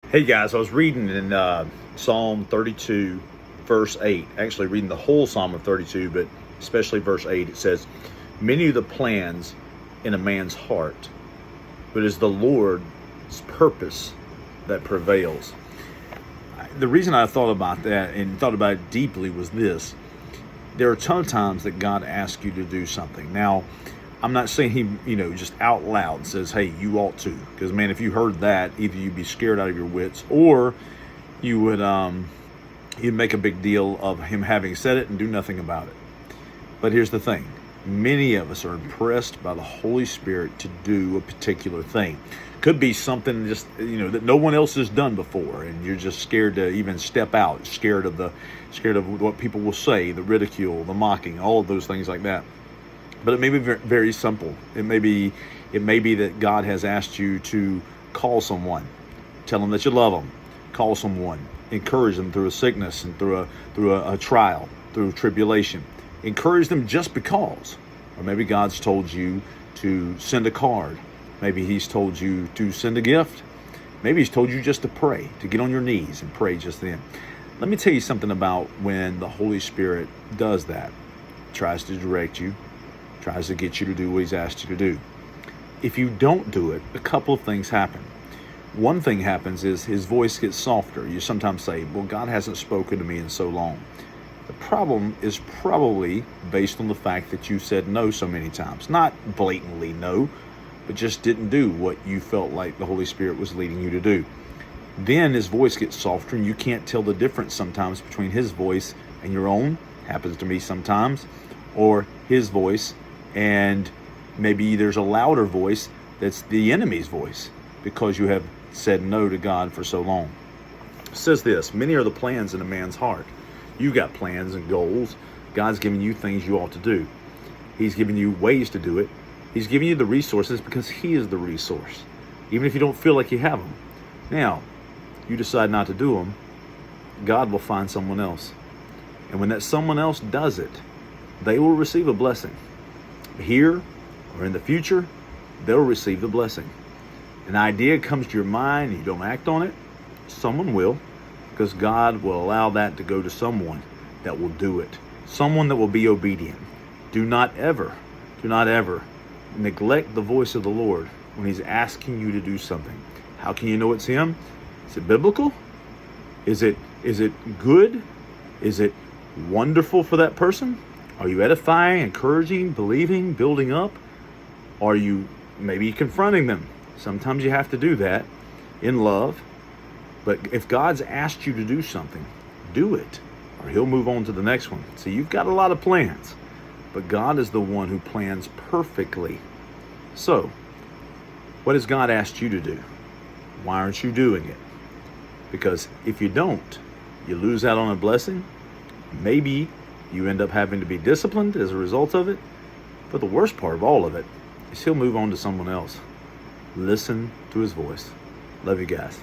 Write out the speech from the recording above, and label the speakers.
Speaker 1: Hey guys, I was reading in Psalm 32, verse 8. Actually, reading the whole Psalm of 32, but especially verse 8. It says, "Many are the plans in a man's heart, but it is the Lord's purpose that prevails." The reason I thought about that and thought about it deeply was this. There are a ton of times that God asks you to do something. Now, I'm not saying he, just out loud says, "Hey, you ought to," because man, if you heard that, either you'd be scared out of your wits, or you would you'd make a big deal of him having said it and do nothing about it. But here's the thing: many of us are impressed by the Holy Spirit to do a particular thing. Could be something just that no one else has done before, and you're just scared to even step out, scared of what people will say, the ridicule, the mocking, all of those things like that. But it may be very, very simple. It may be that God has asked you to call someone, tell them that you love them, call someone, encourage them through a sickness and through a trial, through tribulation. Encourage them just because. Or maybe God's told you to send a card. Maybe he's told you to send a gift. Maybe he's told you just to pray, to get on your knees and pray just then. Let me tell you something about when the Holy Spirit does that. Tries to direct you, tries to get you to do what he's asked you to do. If you don't do it, a couple of things happen. One thing happens is his voice gets softer. You sometimes say, "Well, God hasn't spoken to me in so long." The problem is probably based on the fact that you said no so many times. Not blatantly no, but just didn't do what you felt like the Holy Spirit was leading you to do. Then his voice gets softer and you can't tell the difference sometimes between his voice and your own. Happens to me sometimes. Or his voice and maybe there's a louder voice that's the enemy's voice because you have said no to God for so long. It says this: many are the plans in a man's heart. You got plans and goals. God's giving you things you ought to do. He's giving you ways to do it. He's giving you the resources because he is the resource, even if you don't feel like you have them. Now, you decide not to do them, God will find someone else. And when that someone else does it, they will receive a blessing. Here or in the future, they'll receive the blessing. An idea comes to your mind and you don't act on it, someone will, because God will allow that to go to someone that will do it. Someone that will be obedient. Do not ever neglect the voice of the Lord when he's asking you to do something. How can you know it's him? Is it biblical? Is it good? Is it wonderful for that person? Are you edifying, encouraging, believing, building up? Are you maybe confronting them? Sometimes you have to do that in love. But if God's asked you to do something, do it, or he'll move on to the next one. See, you've got a lot of plans, but God is the one who plans perfectly. So, what has God asked you to do? Why aren't you doing it? Because if you don't, you lose out on a blessing. Maybe you end up having to be disciplined as a result of it. But the worst part of all of it is he'll move on to someone else. Listen to his voice. Love you guys.